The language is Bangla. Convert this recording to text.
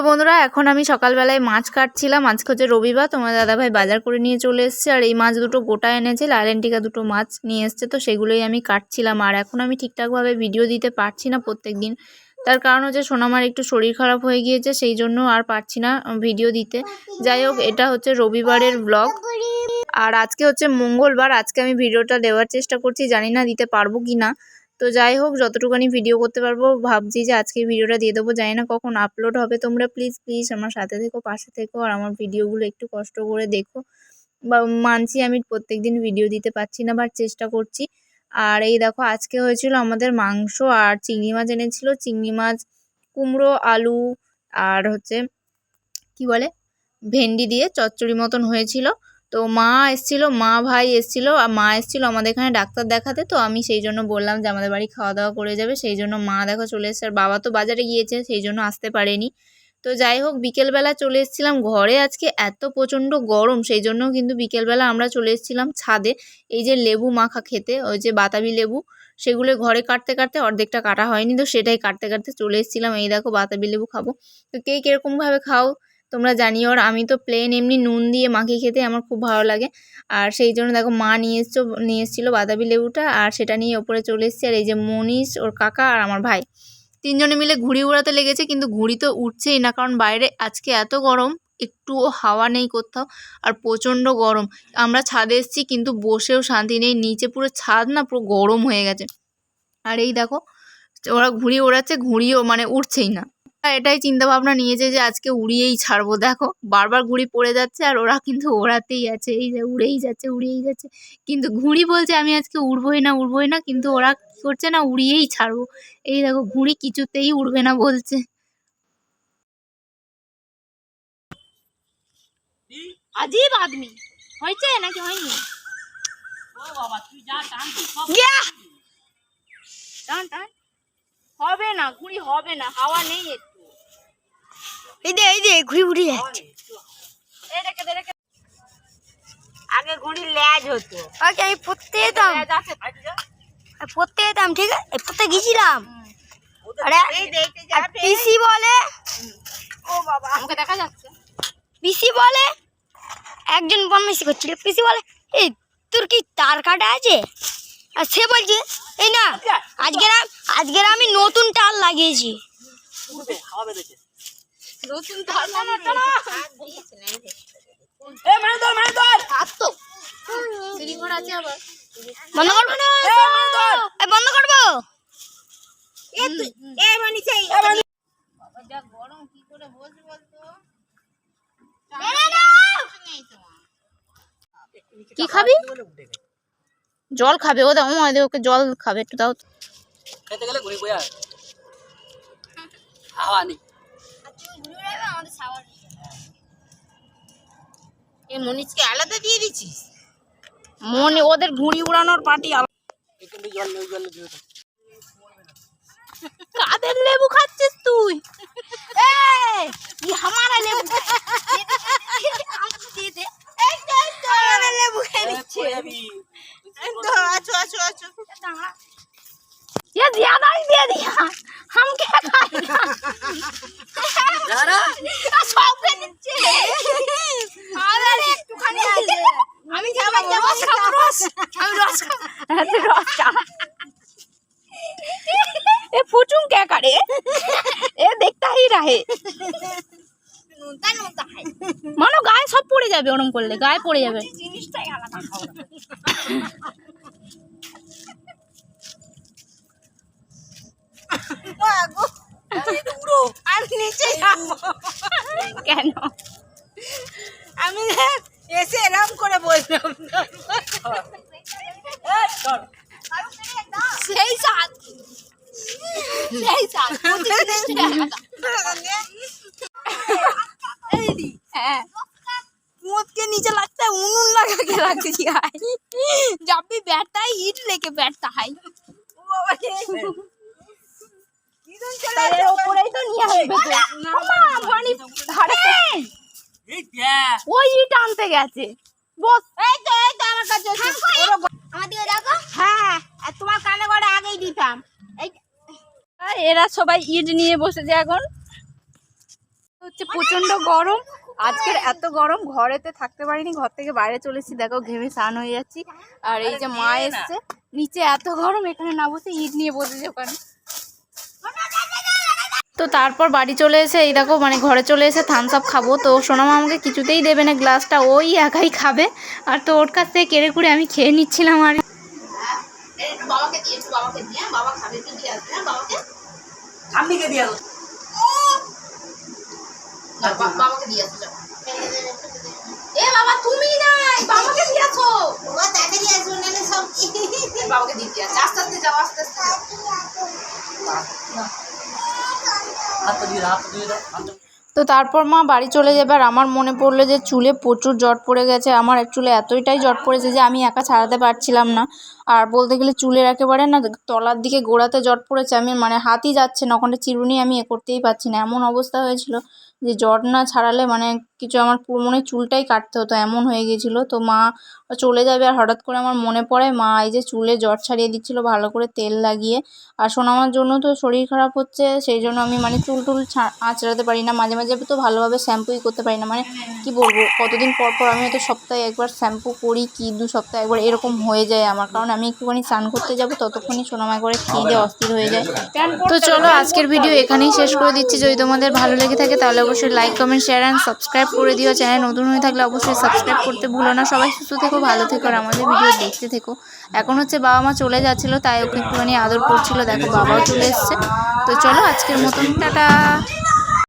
বন্ধুরা এখন আমি সকালবেলায় মাছ কাটছিলাম। আজকে হচ্ছে রবিবার, তোমার দাদাভাই বাজার করে নিয়ে চলে এসেছে আর এই মাছ দুটো গোটা এনেছে, লালেন্টিকা দুটো মাছ নিয়ে এসছে, তো সেগুলোই আমি কাটছিলাম। আর এখন আমি ঠিকঠাকভাবে ভিডিও দিতে পারছি না প্রত্যেক দিন, তার কারণ হচ্ছে সোনামার একটু শরীর খারাপ হয়ে গিয়েছে, সেই জন্য আর পারছি না ভিডিও দিতে। যাই হোক, এটা হচ্ছে রবিবারের ব্লগ আর আজকে হচ্ছে মঙ্গলবার। আজকে আমি ভিডিওটা দেওয়ার চেষ্টা করছি, জানি না দিতে পারবো কি না। তো যাই হোক, যতটুকুনি ভিডিও করতে পারবো ভাবছি যে আজকে ভিডিওটা দিয়ে দেবো, জানি না কখন আপলোড হবে। তোমরা প্লিজ প্লিজ আমার সাথে থেকো, পাশে থেকো, আর আমার ভিডিওগুলো একটু কষ্ট করে দেখো। বা মানছি আমি প্রত্যেকদিন ভিডিও দিতে পারছি না, বাট চেষ্টা করছি। আর এই দেখো, আজকে হয়েছিল আমাদের মাংস আর চিংড়ি মাছ এনেছিল। চিংড়ি মাছ কুমড়ো আলু আর হচ্ছে কি বলে ভেন্ডি দিয়ে চচ্চড়ি মতন হয়েছিল। তো মা এসেছিলো, মা ভাই এসেছিলো, আর মা এসেছিলো আমাদের এখানে ডাক্তার দেখাতে। তো আমি সেই জন্য বললাম যে আমাদের বাড়ি খাওয়া দাওয়া করে যাবে, সেই জন্য মা দেখো চলে এসছে। আর বাবা তো বাজারে গিয়েছে, সেই জন্য আসতে পারেনি। তো যাই হোক, বিকেলবেলা চলে এসেছিলাম ঘরে। আজকে এত প্রচণ্ড গরম, সেই জন্য কিন্তু বিকেলবেলা আমরা চলে এসেছিলাম ছাদে এই যে লেবু মাখা খেতে, ওই যে বাতাবি লেবু, সেগুলো ঘরে কাটতে কাটতে অর্ধেকটা কাটা হয়নি, তো সেটাই কাটতে কাটতে চলে এসেছিলাম। এই দেখো বাতাবি লেবু খাবো। তো কে কীরকমভাবে খাও তোমরা জানিও। আর আমি তো প্লেন এমনি নুন দিয়ে মাখিয়ে খেতে আমার খুব ভালো লাগে, আর সেই জন্য দেখো মা নিয়ে এসেছিলো বাতাবি লেবুটা, আর সেটা নিয়ে ওপরে চলে এসেছি। আর এই যে মনীষ, ওর কাকা আর আমার ভাই, তিনজনে মিলে ঘুড়ি উড়াতে লেগেছে, কিন্তু ঘুড়ি তো উঠছেই না, কারণ বাইরে আজকে এত গরম, একটুও হাওয়া নেই কোথাও, আর প্রচণ্ড গরম। আমরা ছাদে এসেছি কিন্তু বসেও শান্তি নেই, নিচে পুরো ছাদ না পুরো গরম হয়ে গেছে। আর এই দেখো ওরা ঘুড়ি ওড়াচ্ছে, ঘুড়িও মানে উঠছেই না। এটাই চিন্তা ভাবনা নিয়েছে যে আজকে উড়িয়েই ছাড়বো। দেখো বারবার ঘুড়ি পড়ে যাচ্ছে আর ওরা কিন্তু ওড়াতেই আছে, এই যে উড়েই যাচ্ছে, কিন্তু ঘুড়ি বলছে আমি আজকে উড়বোই না, কিন্তু ওরা কি করছে না, উড়িয়েই ছাড়বো। এই দেখো ঘুড়ি কিছুতেই উড়বে না বলছে। আজীব আদমি হয়েছে নাকি হয়নি? ও বাবা তুই যা টান টান হবে না, ঘুড়ি হবে না, হাওয়া নেই একটু। এই দে ঘুড়ি উড়ে যাচ্ছে। আগে ঘুড়ি ল্যাজ হতো, আগে আমি পড়তে যেতাম, ঠিক আছে, পড়তে গেছিলাম। আরে পিসি বলে, ও বাবা আমাকে দেখা যাচ্ছে, পিসি বলে একজন বদমাইশি করছিল, পিসি বলে এই তোর কি তার কাটা আছে? আর সে বলছে এই না আজকের আমি নতুন তার লাগিয়েছি। নতুন তার বন্ধ করবো। গরম কি করে বসবি বলতো? কি খাবি? জল খাবে? ও দাও ওকে জল খাবে, একটু দাও। খেতে গেলে ঘুরি বয়া হাওয়া নেই। এই মনীষকে আলাদা দিয়ে দিছিস? মনে ওদের ঘুড়ি উড়ানোর পার্টি আলাদা। কাদের লেবু খাচ্ছিস তুই? আমারা লেবু লেবু খেয়ে নিচ্ছে। ये ज्यादा ही दे दिया, हम क्या खाएगा? सब दे दीजिए। अरे একটু খানি আছে, আমি খাবো রস, আমি রস খাবো। ये फुटूं क्या करे? ये देखता ही रहे। নুনতা है মানো গায়ে সব পড়ে যাবে, ওরম করলে গায়ে পড়ে যাবে। জিনিসটাই আলাদা খাওয়া। কেন আমি এসে এরম করে বললাম সেই সাথ मुझ के नीचे लगता है उन लगा के रख दिया है, जब भी बैठता है ईट लेके बैठता है। ऊपर तो नहीं है ওই ইট আনতে গেছে বস। এই তো আমার কাছে আমার দিকে দেখো। হ্যাঁ আর তোমার কানে করে আগেই দিতাম। এরা সবাই ইট নিয়ে বসেছে এখন। হচ্ছে প্রচণ্ড গরম। আজকের এত গরম ঘরেতে থাকতে পারিনি, ঘর থেকে বাইরে চলেছি, দেখো ঘেমে স্নান হয়ে যাচ্ছি। আর এই যে মা এসছে, নিচে এত গরম, এখানে না বসে ইট নিয়ে বসেছে ওখানে। তো তারপর বাড়ি চলে এসে এই দেখো মানে ঘরে চলে এসে থামস আপ খাবো। তো সোনামা আমাকে কিছুতেই দেবে না, গ্লাসটা ওই একাই খাবে। আর তো ওর কাছ থেকে কেড়ে কুড়ে আমি খেয়ে নিচ্ছিলাম। আর বাবাকে দিয়েছো, বাবাকে দিয়ে বাবা খাবে, তুই দিয়ে আসবে না বাবাকে, আম্মিকে দিয়ে আসো, বাবাকে দিয়ে আসো। এ বাবা তুমি নাই, বাবাকে দিয়ে আসো, বাবা তাকে দিয়ে আসো, নালে সব বাবাকে দিয়ে আসো। আস্তে আস্তে যাও, আস্তে আস্তে তো তারপর মা বাড়ি চলে যাবে। আর আমার মনে পড়লো যে চুলে প্রচুর জট পড়ে গেছে। আমার চুলে এতটাই জট পড়েছে যে আমি একা ছাড়াতে পারছিলাম না। আর বলতে গেলে চুলের একেবারে না তলার দিকে গোড়াতে জট পড়েছে, আমি মানে হাতই যাচ্ছে না, ওখানে চিরুনি আমি করতেই পারছি না, এমন অবস্থা হয়েছিল যে জট না ছাড়ালে মানে কিছু আমার পুরো মনে চুলটাই কাটতে হতো, এমন হয়ে গিয়েছিলো। তো মা চলে যাবে আর হঠাৎ করে আমার মনে পড়ে মা এই যে চুলে জট ছাড়িয়ে দিচ্ছিল ভালো করে তেল লাগিয়ে। আর সোনামার জন্য তো শরীর খারাপ হচ্ছে, সেই জন্য আমি মানে চুল টুল আঁচড়াতে পারি না, মাঝে মাঝে তো ভালোভাবে শ্যাম্পুই করতে পারি না। মানে কি বলবো, কতদিন পর পর আমি হয়তো সপ্তাহে একবার শ্যাম্পু করি, কি 2 সপ্তাহে একবার এরকম হয়ে যায় আমার, কারণ আমি একটুখানি স্নান করতে যাবো ততক্ষণই সোনামা একবারে খিদে অস্থির হয়ে যায়। তো চলো আজকের ভিডিও এখানেই শেষ করে দিচ্ছি। যদি তোমাদের ভালো লেগে থাকে তাহলে অবশ্যই like comment share and subscribe করে দিও। চ্যানেল নতুন হয়ে থাকলে অবশ্যই সাবস্ক্রাইব করতে ভুলো না। সবাই সুস্থ থেকো, ভালো থেকো আর আমাদের ভিডিও দেখতে থেকো। এখন হচ্ছে বাবা মা চলে যাচ্ছিলো, তাই ওকে একটুখানি আদর করছিল, দেখো বাবাও চলে এসছে। তো চলো আজকের মতন টাটা।